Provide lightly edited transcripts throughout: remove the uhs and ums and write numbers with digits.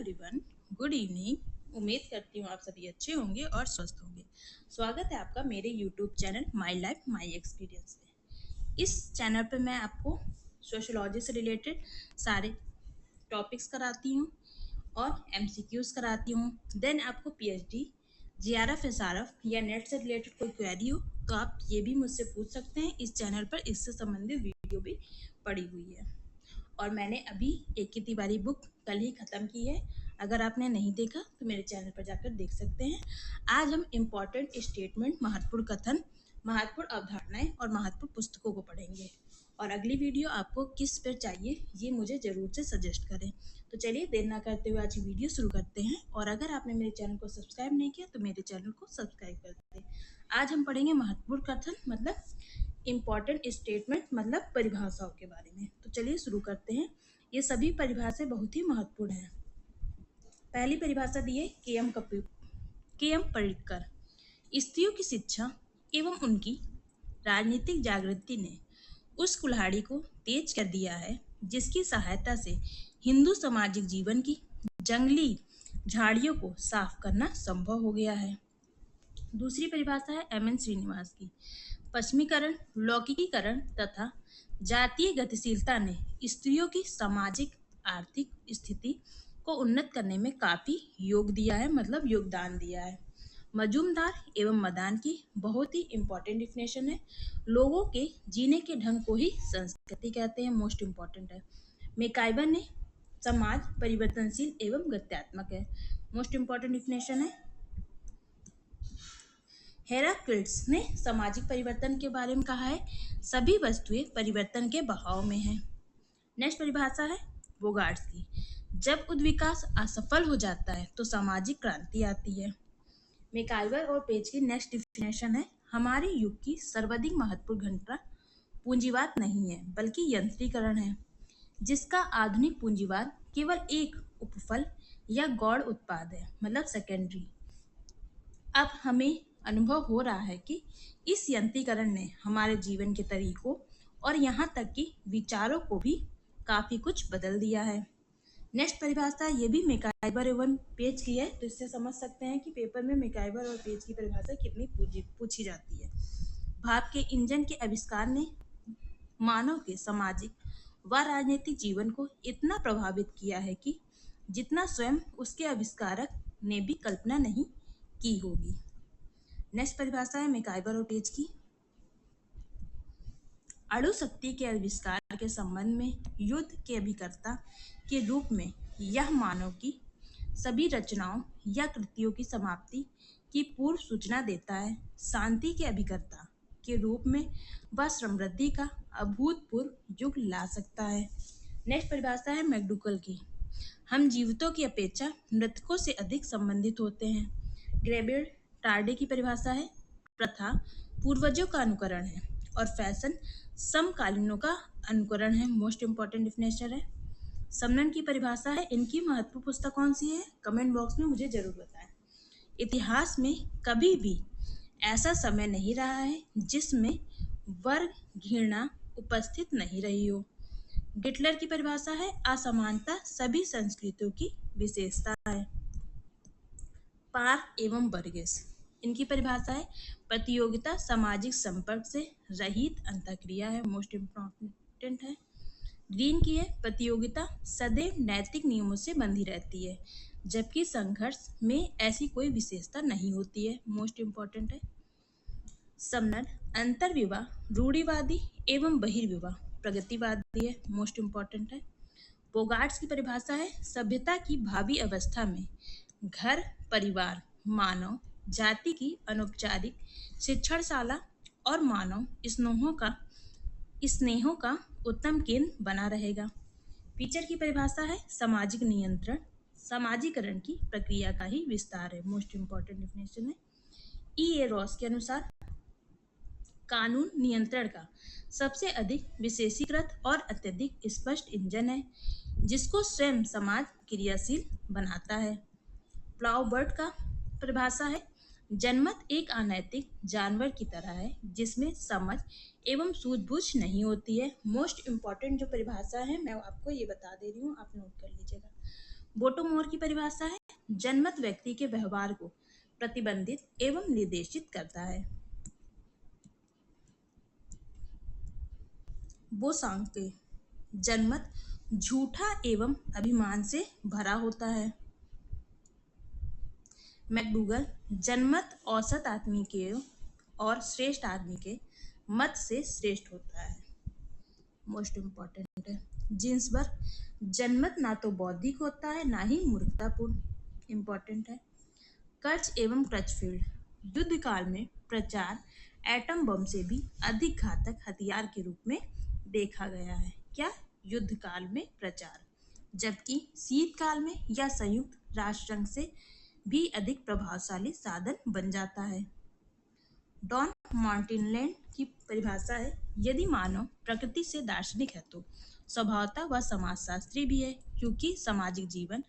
Everyone, good evening. उम्मीद करती हूँ आप सभी अच्छे होंगे और स्वस्थ होंगे। स्वागत है आपका मेरे YouTube channel my life my experience में। इस चैनल पर मैं आपको सोशोलॉजी से रिलेटेड सारे टॉपिक्स कराती हूँ और एमसीक्यूज कराती हूँ। देन आपको पीएचडी, जीआरएफ, एसआरएफ या नेट से रिलेटेड कोई क्वेरी हो तो आप ये भी मुझसे पूछ सकते हैं। इस चैनल पर इससे संबंधित वीडियो भी पड़ी हुई है और मैंने अभी एक की तिवारी बुक कल ही ख़त्म की है। अगर आपने नहीं देखा तो मेरे चैनल पर जाकर देख सकते हैं। आज हम इम्पॉर्टेंट स्टेटमेंट, महत्वपूर्ण कथन, महत्वपूर्ण अवधारणाएं और महत्वपूर्ण पुस्तकों को पढ़ेंगे। और अगली वीडियो आपको किस पर चाहिए ये मुझे ज़रूर से सजेस्ट करें। तो चलिए देर ना करते हुए आज की वीडियो शुरू करते हैं। और अगर आपने मेरे चैनल को सब्सक्राइब नहीं किया तो मेरे चैनल को सब्सक्राइब कर दें। आज हम पढ़ेंगे महत्वपूर्ण कथन मतलब इम्पॉर्टेंट स्टेटमेंट मतलब परिभाषाओं के बारे में। तो चलिए शुरू करते हैं। ये सभी परिभाषाएं बहुत ही महत्वपूर्ण हैं। पहली परिभाषा दी है के एम पर्रिकर। स्त्रियों की शिक्षा एवं उनकी राजनीतिक जागृति ने उस कुल्हाड़ी को तेज कर दिया है जिसकी सहायता से हिंदू सामाजिक जीवन की जंगली झाड़ियों को साफ करना संभव हो गया है। दूसरी परिभाषा है एम.एन. श्रीनिवास की। पश्चिमीकरण, लौकिकीकरण तथा जातीय गतिशीलता ने स्त्रियों की सामाजिक आर्थिक स्थिति को उन्नत करने में काफी योगदान दिया है। मजूमदार एवं मदान की बहुत ही इम्पोर्टेंट डिफिनेशन है। लोगों के जीने के ढंग को ही संस्कृति कहते हैं, मोस्ट इम्पोर्टेंट है। मैकाइवर ने समाज परिवर्तनशील एवं गत्यात्मक है, मोस्ट इम्पोर्टेंट डिफिनेशन है। हेराक्लिटस ने सामाजिक परिवर्तन के बारे में कहा है, सभी वस्तुएं परिवर्तन के बहाव में हैं। नेक्स्ट परिभाषा है बोगार्ट्स की। जब उद्विकास असफल हो जाता है तो सामाजिक क्रांति आती है। मैकाइवर और पेज की नेक्स्ट डिफिनेशन है, हमारे युग की सर्वाधिक महत्वपूर्ण घटना पूंजीवाद नहीं है बल्कि यंत्रीकरण है, जिसका आधुनिक पूंजीवाद केवल एक उपफल या गौड़ उत्पाद है, मतलब सेकेंडरी। अब हमें अनुभव हो रहा है कि इस यंत्रीकरण ने हमारे जीवन के तरीकों और यहाँ तक कि विचारों को भी काफी कुछ बदल दिया है। नेक्स्ट परिभाषा ये भी मैकाइवर एवं पेज की है, तो इससे समझ सकते हैं कि पेपर में मैकाइवर और पेज की परिभाषा कितनी पूछी जाती है। भाप के इंजन के आविष्कार ने मानव के सामाजिक व राजनीतिक जीवन को इतना प्रभावित किया है कि जितना स्वयं उसके आविष्कारक ने भी कल्पना नहीं की होगी। नेक्स्ट परिभाषा है मैकाइवर और पेज की। अणु शक्ति के आविष्कार के संबंध में युद्ध के अभिकर्ता के रूप में यह मानव की सभी रचनाओं या कृतियों की समाप्ति की पूर्व सूचना देता है। शांति के अभिकर्ता के रूप में वह समृद्धि का अभूतपूर्व युग ला सकता है। नेक्स्ट परिभाषा है मैकडूगल की। हम जीवितों की अपेक्षा मृतकों से अधिक संबंधित होते हैं। ग्रेबियर टार्डे की परिभाषा है, प्रथा पूर्वजों का अनुकरण है और फैशन समकालीनों का अनुकरण है, मोस्ट इम्पोर्टेंट डिफिनेशन है। समनन की परिभाषा है, इनकी महत्वपूर्ण पुस्तक कौन सी है, कमेंट बॉक्स में मुझे जरूर बताएं। इतिहास में कभी भी ऐसा समय नहीं रहा है जिसमें वर्ग घृणा उपस्थित नहीं रही हो। गिटलर की परिभाषा है, असमानता सभी संस्कृतियों की विशेषता है। पार्क एवं बर्गेस, इनकी परिभाषा है, प्रतियोगिता सामाजिक संपर्क से रहित अंतःक्रिया है, मोस्ट इम्पोर्टेंट है। ग्रीन की है, प्रतियोगिता सदैव नैतिक नियमों से बंधी रहती है जबकि संघर्ष में ऐसी कोई विशेषता नहीं होती है, मोस्ट इम्पोर्टेंट है। समनर अंतर्विवाह रूढ़िवादी एवं बहिर्विवाह प्रगतिवादी है, मोस्ट इम्पोर्टेंट है। बोगार्ट्स की परिभाषा है, सभ्यता की भावी अवस्था में घर, परिवार, मानव जाति की अनौपचारिक शिक्षणशाला और मानव स्नेहों का उत्तम केंद्र बना रहेगा। फीचर की परिभाषा है, सामाजिक नियंत्रण समाजीकरण की प्रक्रिया का ही विस्तार है, मोस्ट इम्पोर्टेंट डिफिनेशन है। E.A. रॉस के अनुसार कानून नियंत्रण का सबसे अधिक विशेषीकृत और अत्यधिक स्पष्ट इंजन है जिसको स्वयं समाज क्रियाशील बनाता है। फ्लाउबर्ट का परिभाषा है, जनमत एक अनैतिक जानवर की तरह है जिसमें समझ एवं सूझबूझ नहीं होती है। मोस्ट इम्पॉर्टेंट जो परिभाषा है मैं आपको ये बता दे रही हूँ, आप नोट कर लीजिएगा। बोटोमोर की परिभाषा है जनमत व्यक्ति के व्यवहार को प्रतिबंधित एवं निर्देशित करता है। बोसांके जनमत झूठा एवं अभिमान से भरा होता है। मैकडूगल जनमत औसत आदमी के और श्रेष्ठ आदमी के मत से श्रेष्ठ होता है। मोस्ट इम्पॉर्टेंट है। जिन्सबर्ग जनमत ना तो बौद्धिक होता है ना ही मूर्खतापूर्ण। इम्पॉर्टेंट है। कर्च एवं क्रचफील्ड युद्ध काल में प्रचार एटम बम से भी अधिक घातक हथियार के रूप में देखा गया है। क्या? युद्ध काल में प्रचार, जबकि शीतकाल में यह संयुक्त राष्ट्र संघ से भी अधिक प्रभावशाली साधन बन जाता है। डॉन मॉन्टिनलैंड की परिभाषा है यदि मानव प्रकृति से दार्शनिक है तो स्वभावतः वह समाजशास्त्री भी है, क्योंकि सामाजिक जीवन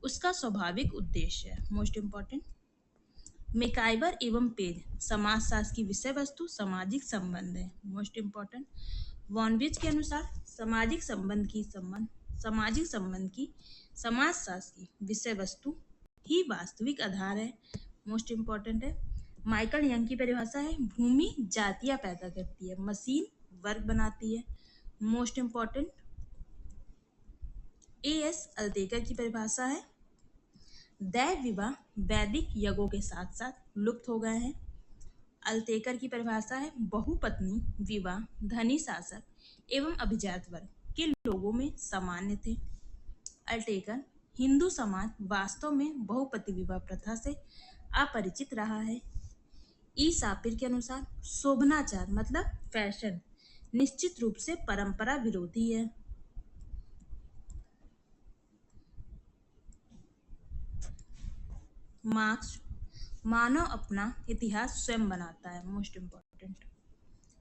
उसका स्वाभाविक उद्देश्य है। Most important. मेकाइवर एवं पेज समाजशास्त्र की विषय वस्तु सामाजिक संबंध है। Most important. वॉनविच के अनुसार सामाजिक संबंध की समाजशास्त्र की विषय वस्तु ही वास्तविक आधार है। मोस्ट इम्पॉर्टेंट है। माइकल यंग की परिभाषा है भूमि जातियां पैदा करती है, मशीन वर्ग बनाती है। Most important. एएस अल्तेकर की परिभाषा है दैव विवाह वैदिक यज्ञों के साथ साथ लुप्त हो गए हैं। अल्तेकर की परिभाषा है बहुपत्नी विवाह धनी शासक एवं अभिजात वर्ग के लोगों में सामान्य थे। अल्टेकर हिंदू समाज वास्तव में बहुपति विवाह प्रथा से अपरिचित रहा है। ई सापिर के अनुसार शोभनाचार मतलब फैशन निश्चित रूप से परंपरा विरोधी है। मार्क्स मानव अपना इतिहास स्वयं बनाता है। Most important.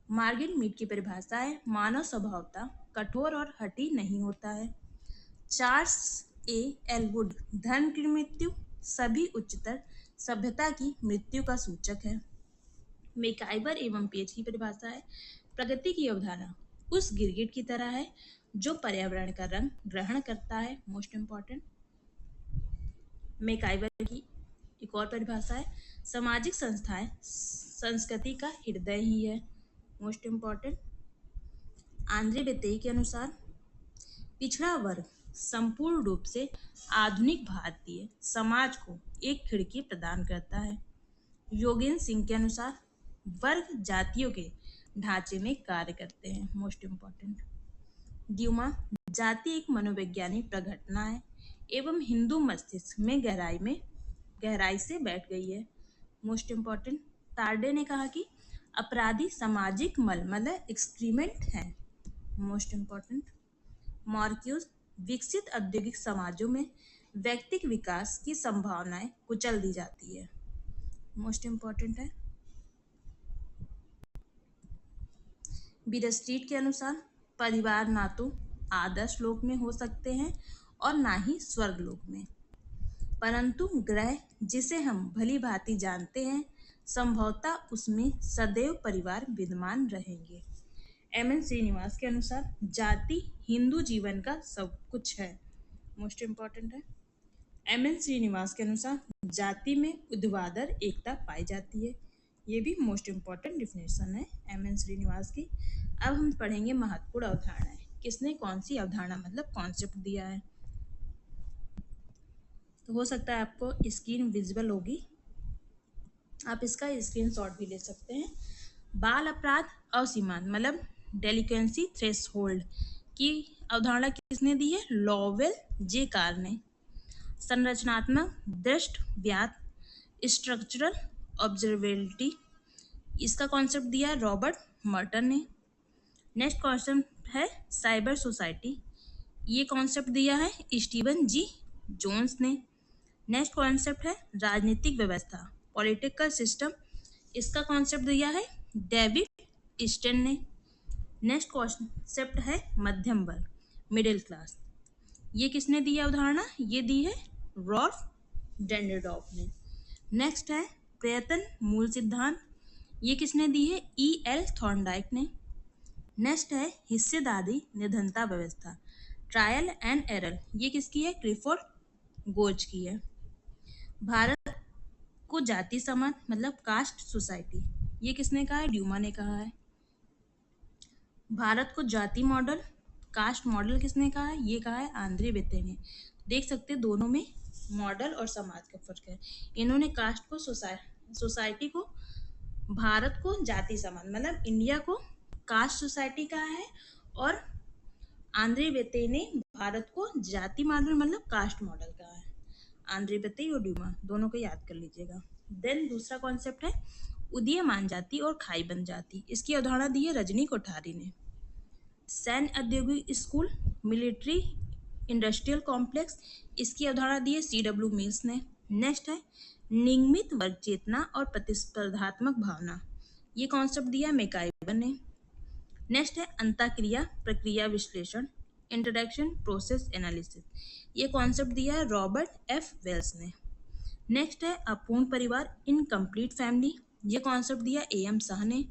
मार्गेट मीड की परिभाषा है मानव स्वभावतः कठोर और हठी नहीं होता है। चार्ल्स ए एलवुड धर्म की मृत्यु सभी उच्चतर सभ्यता की मृत्यु का सूचक है। मेकाइवर एवं पेज की परिभाषा है प्रगति की अवधारणा उस गिरगिट की तरह है जो पर्यावरण का रंग ग्रहण करता है। Most important. मेकाइवर की एक और परिभाषा है सामाजिक संस्थाएं संस्कृति का हृदय ही है। Most important. आंद्रे बेतेई के अनुसार पिछड़ा वर्ग संपूर्ण रूप से आधुनिक भारतीय समाज को एक खिड़की प्रदान करता है। योगेंद्र सिंह के अनुसार वर्ग जातियों के ढांचे में कार्य करते हैं। Most important. ड्यूमा जाति एक मनोवैज्ञानिक प्रघटना है एवं हिंदू मस्तिष्क में गहराई से बैठ गई है। Most important. तार्डे ने कहा कि अपराधी सामाजिक मल मतलब एक्सक्रीमेंट है। Most important. मार्क्यूस विकसित औद्योगिक समाजों में व्यक्तिक विकास की संभावनाएं कुचल दी जाती है। मोस्ट इम्पॉर्टेंट है। बीरस्ट्रीट के अनुसार परिवार ना तो आदर्श लोक में हो सकते हैं और ना ही स्वर्ग लोक में, परंतु ग्रह जिसे हम भली भांति जानते हैं संभवतः उसमें सदैव परिवार विद्यमान रहेंगे। एम.एन. श्रीनिवास के अनुसार जाति हिंदू जीवन का सब कुछ है। मोस्ट इम्पॉर्टेंट है। एम.एन. श्रीनिवास के अनुसार जाति में ऊर्ध्वाधर एकता पाई जाती है। ये भी मोस्ट इम्पॉर्टेंट डिफिनेशन है एम.एन. श्रीनिवास की। अब हम पढ़ेंगे महत्वपूर्ण अवधारणाएं। किसने कौन सी अवधारणा मतलब कॉन्सेप्ट दिया है। तो हो सकता है आपको स्क्रीन विजिबल होगी, आप इसका स्क्रीनशॉट भी ले सकते हैं। बाल अपराध असीमांत मतलब डेलिक्वेंसी थ्रेशोल्ड की अवधारणा किसने दी है? लॉवेल जे कार ने। संरचनात्मक दृष्ट व्यात स्ट्रक्चरल ऑब्जर्वेबिलिटी इसका कॉन्सेप्ट दिया है रॉबर्ट मर्टन ने। नेक्स्ट कॉन्सेप्ट है साइबर सोसाइटी, ये कॉन्सेप्ट दिया है स्टीवन जी जोन्स ने। नेक्स्ट कॉन्सेप्ट है राजनीतिक व्यवस्था पॉलिटिकल सिस्टम, इसका कॉन्सेप्ट दिया है डेविड स्टेन ने। नेक्स्ट कॉन्सेप्ट है मध्यम वर्ग मिडिल क्लास, ये किसने दी अवधारणा? ये दी है रॉल्फ डेंडरडॉफ ने। नेक्स्ट है प्रयत्न मूल सिद्धांत, ये किसने दी है? E.L. थॉर्नडाइक ने। नेक्स्ट है हिस्सेदारी निधनता व्यवस्था ट्रायल एंड एरर, ये किसकी है? क्लिफोर्ड गोज की है। भारत को जाति समाज मतलब कास्ट सोसाइटी, ये किसने कहा है? ड्यूमा ने कहा है। भारत को जाति मॉडल कास्ट मॉडल किसने कहा है? ये कहा है आंद्रे बेते ने। देख सकते हैं दोनों में मॉडल और समाज का फर्क है। इन्होंने कास्ट को सोसाइटी को, भारत को जाति समाज मतलब इंडिया को कास्ट सोसाइटी कहा है, और आंद्रे बेते ने भारत को जाति मॉडल मतलब कास्ट मॉडल कहा है। आंद्रे बेते और ड्यूमा दोनों को याद कर लीजिएगा। देन दूसरा कॉन्सेप्ट है उदीयमान जाति और खाईबंद जाति। इसकी अवधारणा दी है रजनी कोठारी ने। सैन्य औद्योगिक स्कूल, मिलिट्री इंडस्ट्रियल कॉम्प्लेक्स, इसकी अवधारणा दी है C.W. मिल्स ने। नेक्स्ट है निगमित वर्ग चेतना और प्रतिस्पर्धात्मक भावना, ये कॉन्सेप्ट दिया मैकाइवर ने। नेक्स्ट है अंतःक्रिया प्रक्रिया विश्लेषण, इंटरैक्शन प्रोसेस एनालिसिस, ये कॉन्सेप्ट दिया है रॉबर्ट F. वेल्स ने। नेक्स्ट है अपूर्ण परिवार इनकम्प्लीट फैमिली, ये कॉन्सेप्ट दिया AM शाह ने।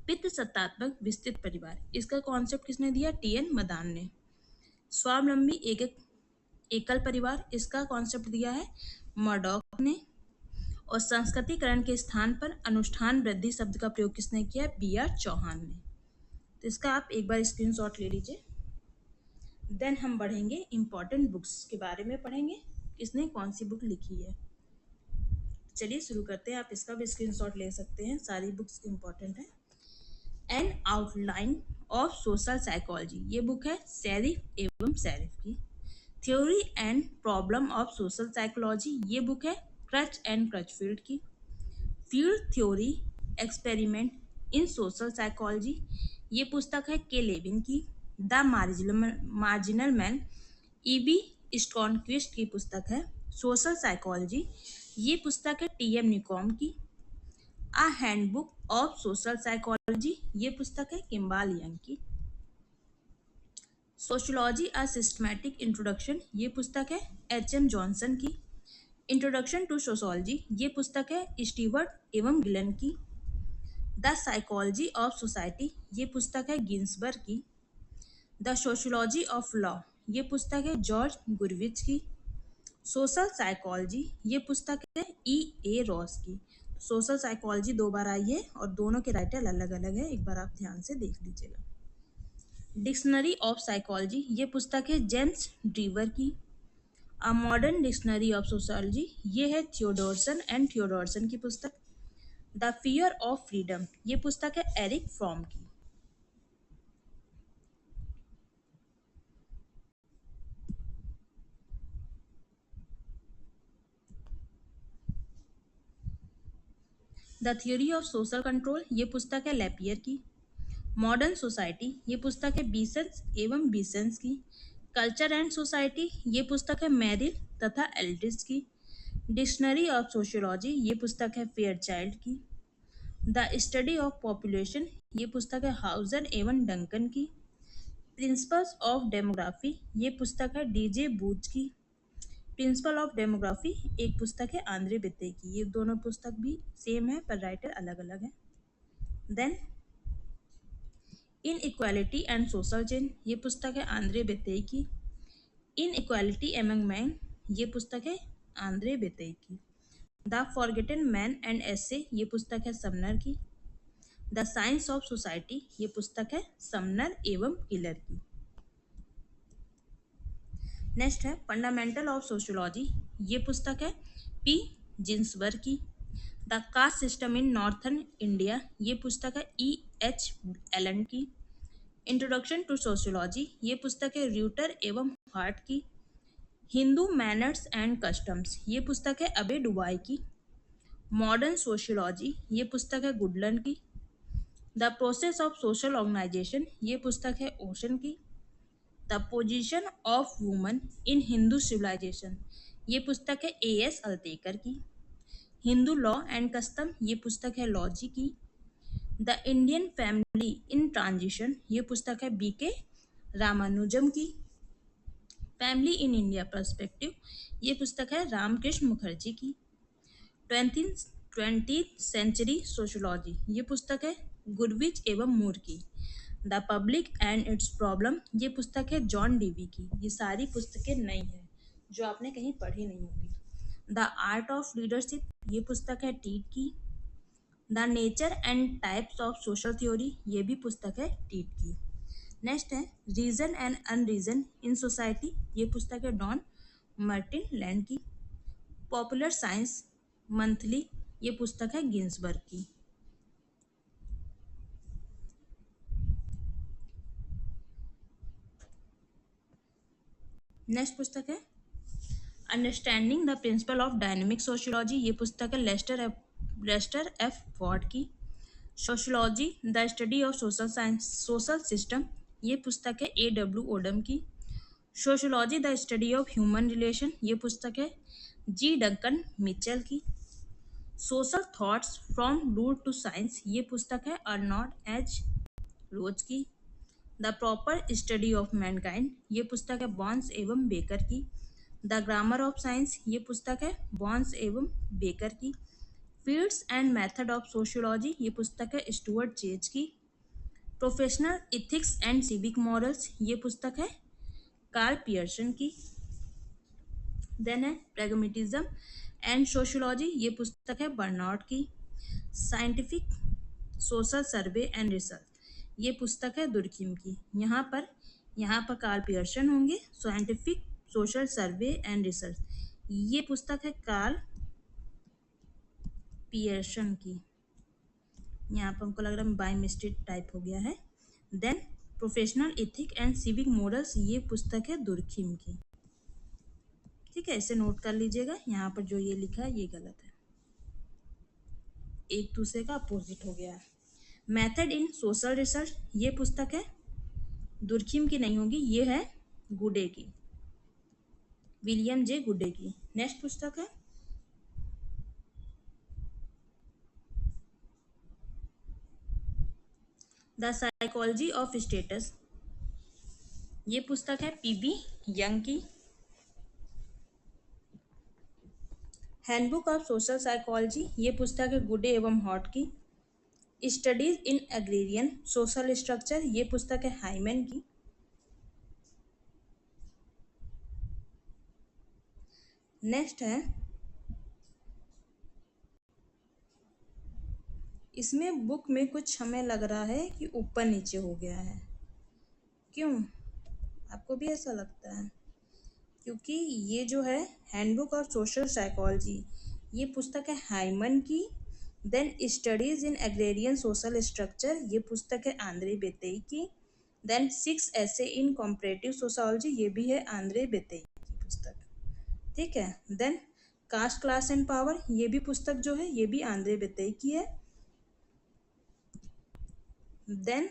पितृ सत्तात्मक विस्तृत परिवार, इसका कॉन्सेप्ट किसने दिया? TN मदान ने। स्वावलंबी एकल परिवार, इसका कॉन्सेप्ट दिया है मर्डॉक ने। और संस्कृतिकरण के स्थान पर अनुष्ठान वृद्धि शब्द का प्रयोग किसने किया? BR चौहान ने। तो इसका आप एक बार स्क्रीनशॉट ले लीजिए। देन हम बढ़ेंगे इम्पॉर्टेंट बुक्स के बारे में पढ़ेंगे, किसने कौन सी बुक लिखी है। चलिए शुरू करते हैं। आप इसका भी स्क्रीनशॉट ले सकते हैं, सारी बुक्स इम्पॉर्टेंट है। N outline of social psychology, ये बुक है सैरिफ एवं सैरिफ की। Theory and problem of social psychology, ये बुक है क्रच एंड क्रचफील्ड की। Field theory experiment in social psychology, ये पुस्तक है के लेविन की। The marginal man, E.B. स्टॉर्नक्विस्ट की पुस्तक है। सोशल साइकोलॉजी, ये पुस्तक है TM निकॉम की। अ हैंडबुक ऑफ सोशल साइकोलॉजी, ये पुस्तक है किम्बाल यंग की। सोशियोलॉजी अ सिस्टमैटिक इंट्रोडक्शन, ये पुस्तक है HM जॉनसन की। इंट्रोडक्शन टू सोशोलॉजी, ये पुस्तक है स्टीवर्ट एवं गिलन की। द साइकोलॉजी ऑफ सोसाइटी, ये पुस्तक है गिन्सबर्ग की। द सोशियोलॉजी ऑफ लॉ, ये पुस्तक है जॉर्ज गुरविच की। सोशल साइकोलॉजी, ये पुस्तक है E.A. रॉस की। सोशल साइकोलॉजी दो बार आई है और दोनों के राइटर अलग अलग है, एक बार आप ध्यान से देख लीजिएगा। डिक्शनरी ऑफ साइकोलॉजी, ये पुस्तक है जेम्स ड्रीवर की। A modern dictionary of sociology, ये है थियोडोरसन एंड थियोडोरसन की पुस्तक। द फियर ऑफ फ्रीडम, ये पुस्तक है एरिक फ्रॉम की। The theory of social control, ये पुस्तक है लैपियर की। मॉडर्न सोसाइटी, ये पुस्तक है बीसेंस एवं बीसेंस की। कल्चर एंड सोसाइटी, ये पुस्तक है मेरिल तथा एल्ड्रिच की। डिक्शनरी ऑफ सोशियोलॉजी, ये पुस्तक है फेयरचाइल्ड की। द स्टडी ऑफ पॉपुलेशन, ये पुस्तक है हाउजर एवं डंकन की। प्रिंसिपल्स ऑफ डेमोग्राफी, ये पुस्तक है DJ बूच की। प्रिंसिपल ऑफ डेमोग्राफी एक पुस्तक है आंद्रे बेते की। ये दोनों पुस्तक भी सेम है पर राइटर अलग अलग है। Then inequality and social change, ये पुस्तक है आंद्रे बेते की। इन इक्वालिटी एमंग मैन, ये पुस्तक है आंद्रे बेते की। द फॉरगेटन मैन एंड एसे, ये पुस्तक है समनर की। द साइंस ऑफ सोसाइटी, ये पुस्तक है समनर एवं किलर की। नेक्स्ट है फंडामेंटल ऑफ सोशियोलॉजी, ये पुस्तक है P. जिन्सबर्ग की। The caste system in northern India, ये पुस्तक है E.H. एलन की। इंट्रोडक्शन टू सोशियोलॉजी, ये पुस्तक है र्यूटर एवं हार्ट की। हिंदू मैनर्स एंड कस्टम्स, ये पुस्तक है अबे डुबाई की। मॉडर्न सोशियोलॉजी, ये पुस्तक है गुडलन की। The process of social organisation, ये पुस्तक है ओशन की। The position of woman in Hindu civilisation, ये पुस्तक है A.S. अल्तेकर की। हिंदू लॉ एंड कस्टम, ये पुस्तक है लॉजी की। The Indian family in transition, ये पुस्तक है B.K. रामानुजम की। फैमिली इन इंडिया पर्सपेक्टिव, ये पुस्तक है रामकृष्ण मुखर्जी की। 20th सेंचुरी सोशियोलॉजी, ये पुस्तक है गुरविच एवं मूर की। The public and it's problem, ये पुस्तक है जॉन डीवी की। ये सारी पुस्तकें नई हैं, जो आपने कहीं पढ़ी नहीं होगी। द आर्ट ऑफ लीडरशिप, ये पुस्तक है टीट की। The nature and types of social theory, ये भी पुस्तक है टीट की। नेक्स्ट है रीजन एंड अनरीजन इन सोसाइटी, ये पुस्तक है डॉन मार्टिन लैंड की। पॉपुलर साइंस मंथली, ये पुस्तक है गिन्सबर्ग की। नेक्स्ट पुस्तक है understanding the principle of dynamic sociology, ये पुस्तक है लेस्टर एफ फॉर्ड की। Sociology the study of social science social system, ये पुस्तक है ए डब्ल्यू ओडम की। Sociology the study of human relation, ये पुस्तक है जी डंकन मिचेल की। Social thoughts from root to science, ये पुस्तक है अर्नॉल्ड एच रोज की। The proper study of mankind, ये पुस्तक है बॉन्स एवं बेकर की। द ग्रामर ऑफ साइंस, ये पुस्तक है बॉन्स एवं बेकर की। Fields and method of sociology, ये पुस्तक है स्टुअर्ट चेज की। Professional ethics and civic morals, ये पुस्तक है कार्ल पियर्सन की। देन है प्रैग्मेटिज्म एंड सोशियोलॉजी, ये पुस्तक है बर्नार्ड की। Scientific social survey and research, ये पुस्तक है दुर्खिम की। यहाँ पर कार्ल पियर्सन होंगे। Scientific social survey and research, ये पुस्तक है कार्ल पियर्सन की। यहाँ पर हमको लग रहा है बाय मिस्टेक टाइप हो गया है। Then professional ethic and civic morals, ये पुस्तक है दुर्खिम की। ठीक है, इसे नोट कर लीजिएगा। यहाँ पर जो ये लिखा है ये गलत है, एक दूसरे का अपोजिट हो गया है। मेथड इन सोशल रिसर्च, ये पुस्तक है दुर्खिम की नहीं होगी, ये है गुडे की, विलियम जे गुडे की। नेक्स्ट पुस्तक है द साइकोलॉजी ऑफ स्टेटस, ये पुस्तक है पीबी यंग की। हैंडबुक ऑफ सोशल साइकोलॉजी, ये पुस्तक है गुडे एवं हॉट की। Studies in agrarian social structure, ये पुस्तक है हाइमन की। नेक्स्ट है इसमें बुक में कुछ हमें लग रहा है कि ऊपर नीचे हो गया है, क्यों आपको भी ऐसा लगता है? क्योंकि ये जो है हैंडबुक ऑफ सोशल साइकोलॉजी, ये पुस्तक है हाइमन की। Then studies in agrarian social structure, ये पुस्तक है आंद्रे बेतेई की। देन 6 ऐसे इन कॉम्परेटिव सोशोलॉजी, ये भी है आंद्रे बेतेई की पुस्तक। ठीक है, then caste class and power, ये भी पुस्तक जो है ये भी आंद्रे बेतेई की है। Then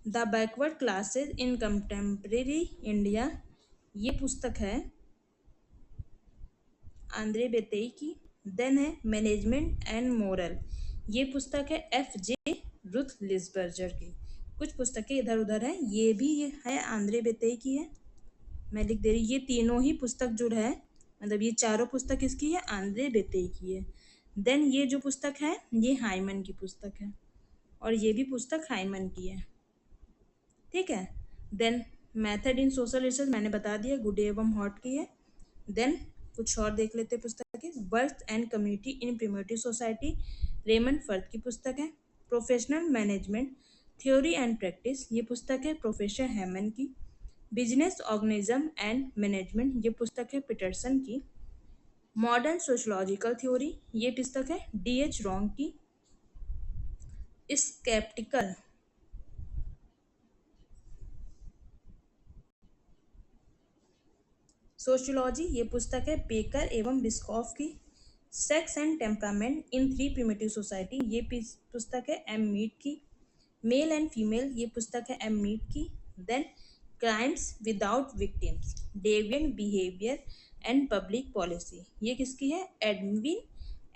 the backward classes in contemporary India, ये पुस्तक है आंद्रे बेतेई की। देन है मैनेजमेंट एंड मोरल, ये पुस्तक है एफ जे रुथ लिसबर्जर की। कुछ पुस्तकें इधर उधर हैं, ये भी है आंद्रे बेतेई की है, मैं लिख दे रही। ये तीनों ही पुस्तक जो है मतलब ये चारों पुस्तक इसकी है, आंद्रे बेतेई की है। देन ये जो पुस्तक है ये हाइमन की पुस्तक है, और ये भी पुस्तक हाइमन की है। ठीक है, then method in social research मैंने बता दिया, गुडे एवं हॉट की है। देन कुछ और देख लेते पुस्तक है। Worth and community in primitive society, Raymond Firth की पुस्तक है। Professional management theory and practice, ये पुस्तक है प्रोफेसर हैमन की। बिजनेस ऑर्गेनिज्म एंड मैनेजमेंट, ये पुस्तक है पीटरसन की। मॉडर्न सोशोलॉजिकल थ्योरी, ये पुस्तक है डी एच रॉन्ग की। स्केप्टिकल सोशियोलॉजी, ये पुस्तक है बेकर एवं बिस्कॉफ की। Sex and temperament in 3 primitive society, ये पुस्तक है एम मीट की। मेल एंड फीमेल, ये पुस्तक है एम मीट की। Then crimes without victims, deviant behaviour and public policy, ये किसकी है? एडविन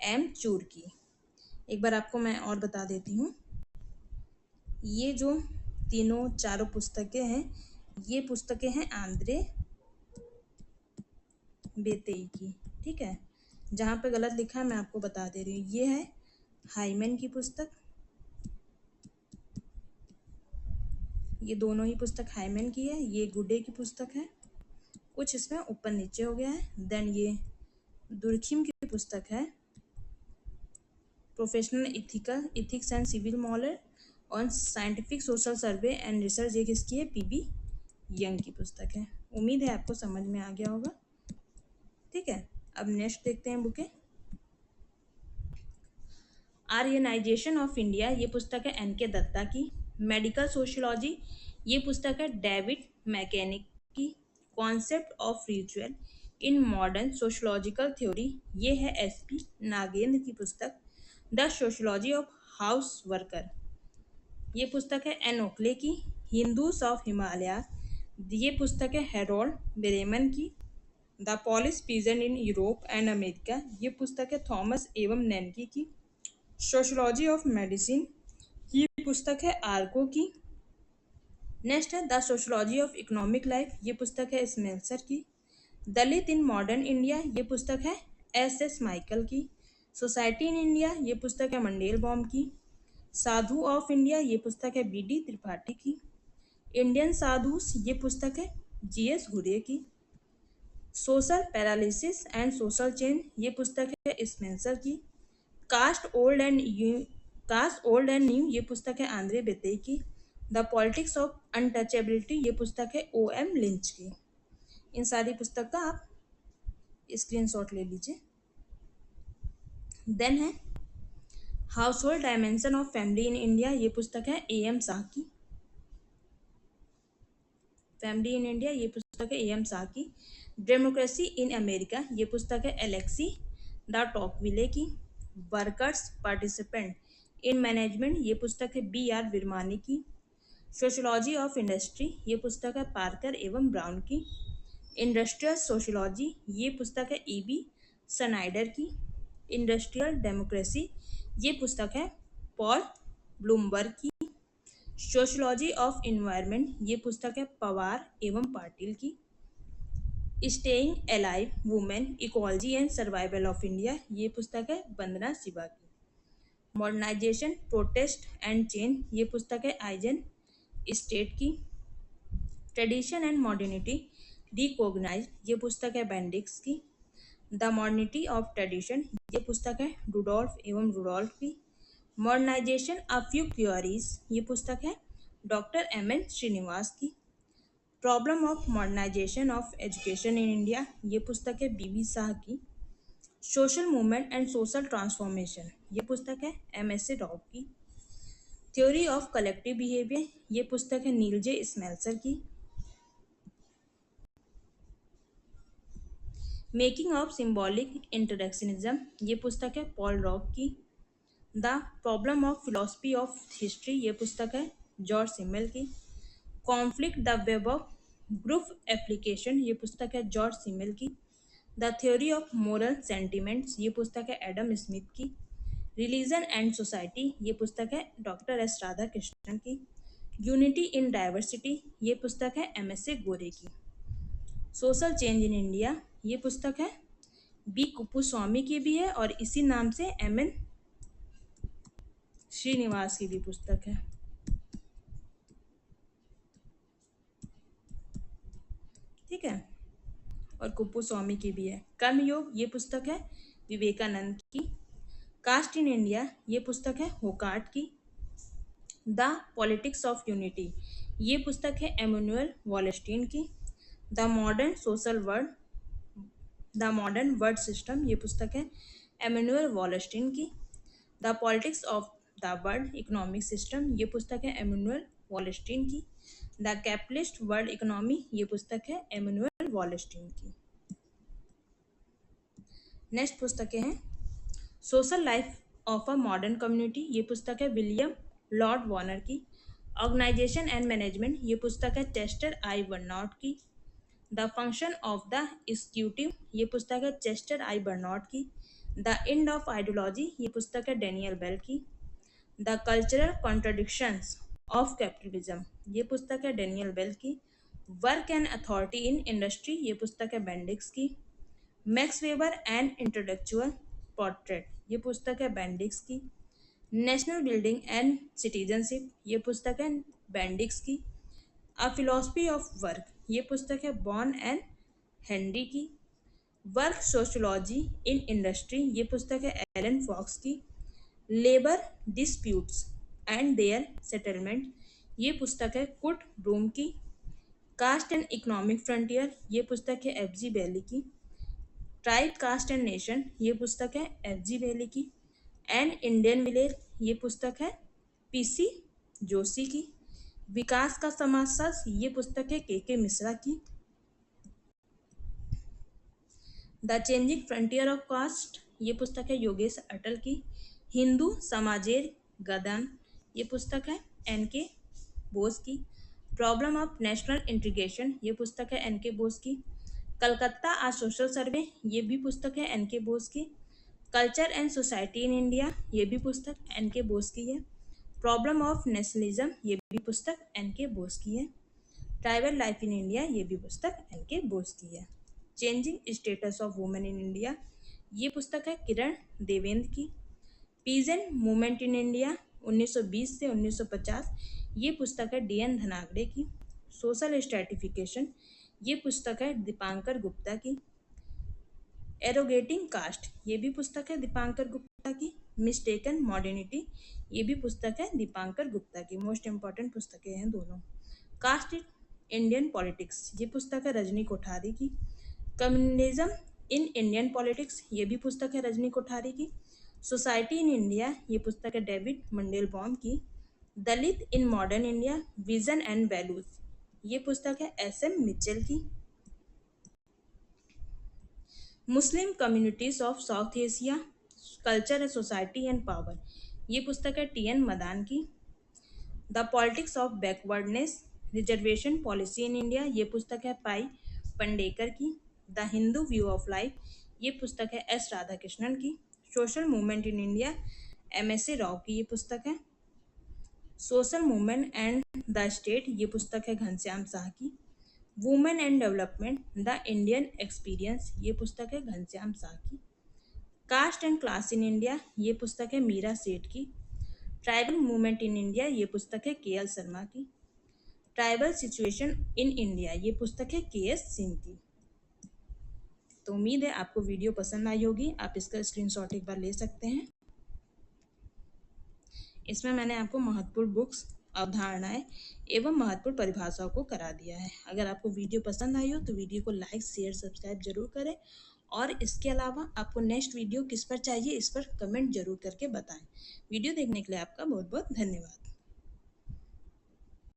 एम चूर की। एक बार आपको मैं और बता देती हूँ, ये जो तीनों चारों पुस्तकें हैं ये पुस्तकें हैं आंद्रे बेतेई की। ठीक है, जहाँ पे गलत लिखा है मैं आपको बता दे रही हूँ। ये है हाइमन की पुस्तक, ये दोनों ही पुस्तक हाइमन की है, ये गुडे की पुस्तक है, कुछ इसमें ऊपर नीचे हो गया है। देन ये दुर्खिम की पुस्तक है, professional ethics and civil moral on scientific social survey and research, ये किसकी है, पीबी यंग की पुस्तक है। उम्मीद है आपको समझ में आ गया होगा। ठीक है, अब नेक्स्ट देखते हैं बुकें। आर्यनाइजेशन ऑफ इंडिया, ये पुस्तक है एन के दत्ता की। मेडिकल सोशियोलॉजी, ये पुस्तक है डेविड मैकेनिक की। Concept of ritual in modern sociological theory, ये है एस पी नागेंद्र की पुस्तक। The sociology of house worker, ये पुस्तक है एन ओखले की। हिंदूज ऑफ हिमालय, ये पुस्तक है हेरोल्ड बेरेमन की। The polish peasant in Europe and America, ये पुस्तक है थॉमस एवं नैनकी की। सोशियोलॉजी ऑफ मेडिसिन, ये पुस्तक है आर्को की। नेक्स्ट है the sociology of economic life, ये पुस्तक है स्मेल्सर की। दलित इन मॉडर्न इंडिया, ये पुस्तक है एस एस माइकल की। सोसाइटी इन इंडिया, ये पुस्तक है मंडेलबॉम की। साधु ऑफ इंडिया, ये पुस्तक है बी डी त्रिपाठी की। इंडियन साधुस, ये पुस्तक है जी एस घुरे की। Social paralysis and social change, ये पुस्तक है स्पेंसर की। कास्ट ओल्ड एंड न्यू, ये पुस्तक है आंद्रे बेते की। द पॉलिटिक्स ऑफ अनटचेबिलिटी, ये पुस्तक है ओ एम लिंच की। इन सारी पुस्तक का आप स्क्रीनशॉट ले लीजिए। देन है house hold dimension of family in India, ये पुस्तक है ए एम शाह की। फैमिली इन इंडिया, ये पुस्तक है ए एम शाह की। डेमोक्रेसी इन अमेरिका, ये पुस्तक है एलेक्सी द टॉकविले की। वर्कर्स पार्टिसिपेंट इन मैनेजमेंट, ये पुस्तक है बी आर विरमानी की। सोशियोलॉजी ऑफ इंडस्ट्री, ये पुस्तक है पार्कर एवं ब्राउन की। इंडस्ट्रियल सोशियोलॉजी, ये पुस्तक है ई बी सनाइडर की। इंडस्ट्रियल डेमोक्रेसी, ये पुस्तक है पॉल ब्लूमबर्ग की। सोशियोलॉजी ऑफ इन्वायरमेंट, ये पुस्तक है पवार एवं पाटिल की। Staying alive women ecology and survival of India, ये पुस्तक है वंदना शिवा की। मॉडर्नाइजेशन प्रोटेस्ट एंड चेंज, ये पुस्तक है आइजन स्टेट की। ट्रेडिशन एंड मॉडर्निटी रिकॉग्नाइज, ये पुस्तक है बेंडिक्स की। द मॉडर्निटी ऑफ ट्रेडिशन, ये पुस्तक है रुडोल्फ एवं रुडोल्फ की। मॉडर्नाइजेशन अ फ्यू क्यूरीज, ये पुस्तक है डॉक्टर एम एन श्रीनिवास की। Problem of modernisation of education in India, ये पुस्तक है बी बी शाह की। Social movement and social transformation, ये पुस्तक है एम एस ए राव की। थ्योरी ऑफ कलेक्टिव बिहेवियर, ये पुस्तक है नील जे स्मेल्सर की। मेकिंग ऑफ सिम्बॉलिक इंटरेक्शनिज्म, ये पुस्तक है पॉल रॉक की। The problem of philosophy of history, ये पुस्तक है जॉर्ज सिमेल की। Conflict the web of group application, ये पुस्तक है जॉर्ज सिमेल की। The theory of moral sentiments, ये पुस्तक है एडम स्मिथ की। रिलीजन एंड सोसाइटी, ये पुस्तक है डॉक्टर एस राधा कृष्णन की। यूनिटी इन डाइवर्सिटी, ये पुस्तक है एम एस ए गोरे की। सोशल चेंज इन इंडिया, ये पुस्तक है बी कुप्पुस्वामी की भी है और इसी नाम से एम एन श्रीनिवास की भी पुस्तक है। ठीक है, और कुप्पुस्वामी की भी है। कर्मयोग, ये पुस्तक है विवेकानंद की। कास्ट इन इंडिया, ये पुस्तक है होकार्ट की। द पॉलिटिक्स ऑफ यूनिटी, ये पुस्तक है एमेनुअल वॉलेस्टीन की। The modern social word the modern word system, ये पुस्तक है एमेनुअल वॉलेस्टीन की। The politics of the world economic system, ये पुस्तक है एमेनुअल वॉलेस्टीन की। द कैपिटलिस्ट वर्ल्ड इकोनॉमी, ये पुस्तक है एमेनुअल वॉलेस्टीन की। नेक्स्ट पुस्तकें हैं social life of a modern community, ये पुस्तक है विलियम लॉर्ड वॉर्नर की। ऑर्गेनाइजेशन एंड मैनेजमेंट, ये पुस्तक है चेस्टर आई बर्नॉट की। The function of the executive, ये पुस्तक है चेस्टर आई बर्नॉट की। द एंड ऑफ आइडियोलॉजी, ये पुस्तक है डेनियल बेल की। The cultural contradictions of capitalism, ये पुस्तक है डेनियल बेल की। Work and authority in industry, ये पुस्तक है बेंडिक्स की। Max weber and intellectual portrait, ये पुस्तक है बेंडिक्स की। नेशनल बिल्डिंग एंड सिटीजनशिप, ये पुस्तक है बेंडिक्स की। अ फिलॉसफी ऑफ वर्क, ये पुस्तक है बॉर्न एंड हेनरी की। वर्क सोशियोलॉजी इन इंडस्ट्री, ये पुस्तक है एलन फॉक्स की। Labour disputes and their settlement, ये पुस्तक है कुर्ट ब्रूम की। कास्ट एंड इकोनॉमिक फ्रंटियर, ये पुस्तक है एफ जी बैली की। ट्राइब कास्ट एंड नेशन, ये पुस्तक है एफ जी बैली की। एंड इंडियन विलेज, ये पुस्तक है पीसी जोशी की। विकास का समाजशास्त्र, ये पुस्तक है के मिश्रा की। The changing frontier of caste, ये पुस्तक है योगेश अटल की। हिंदू समाजेर गदन, ये पुस्तक है एन के बोस की। प्रॉब्लम ऑफ नेशनल इंटीग्रेशन, ये पुस्तक है एन के बोस की। कलकत्ता आ सोशल सर्वे, ये भी पुस्तक है एन के बोस की। Culture and society in India, ये भी पुस्तक एन के बोस की है। प्रॉब्लम ऑफ नेशनलिज्म, ये भी पुस्तक एन के बोस की है। ट्राइबल लाइफ इन इंडिया, ये भी पुस्तक एन के बोस की है। Changing status of women in India, ये पुस्तक है किरण देवेंद्र की। पीजेंट मूवमेंट इन इंडिया 1920 से 1950, ये पुस्तक है डी एन धनागड़े की। सोशल स्ट्रेटिफिकेशन, ये पुस्तक है दीपांकर गुप्ता की। एरोगेटिंग कास्ट, ये भी पुस्तक है दीपांकर गुप्ता की। मिस्टेकन मॉडर्निटी, ये भी पुस्तक है दीपांकर गुप्ता की। मोस्ट इंपॉर्टेंट पुस्तकें हैं दोनों। कास्ट इंडियन पॉलिटिक्स, ये पुस्तक है रजनी कोठारी की। कम्युनिज्म इन इंडियन पॉलिटिक्स, ये भी पुस्तक है रजनी कोठारी की। सोसाइटी इन इंडिया, ये पुस्तक है डेविड मंडेलबॉम की। Dalit in modern India, vision and values, ये पुस्तक है एस एम मिचेल की। Muslim communities of South Asia, culture and society and power, ये पुस्तक है टी एन मदान की। The politics of backwardness, reservation policy in India, ये पुस्तक है पाई पंडेकर की। The Hindu view of life, ये पुस्तक है एस राधाकृष्णन की। Social movement in India, M S A Rao की ये पुस्तक है। Social movement and the state, ये पुस्तक है घनश्याम शाह की। Women and development, the Indian experience, ये पुस्तक है घनश्याम शाह की। Caste and class in India, ये पुस्तक है मीरा सेठ की। ट्राइबल मूवमेंट इन इंडिया, ये पुस्तक है के एल शर्मा की। ट्राइबल सिचुएशन इन इंडिया, ये पुस्तक है के एस सिंह की। तो उम्मीद है आपको वीडियो पसंद आई होगी। आप इसका स्क्रीनशॉट एक बार ले सकते हैं। इसमें मैंने आपको महत्वपूर्ण बुक्स, अवधारणाएं एवं महत्वपूर्ण परिभाषाओं को करा दिया है। अगर आपको वीडियो पसंद आई हो तो वीडियो को लाइक शेयर सब्सक्राइब जरूर करें, और इसके अलावा आपको नेक्स्ट वीडियो किस पर चाहिए इस पर कमेंट जरूर करके बताएं। वीडियो देखने के लिए आपका बहुत बहुत धन्यवाद।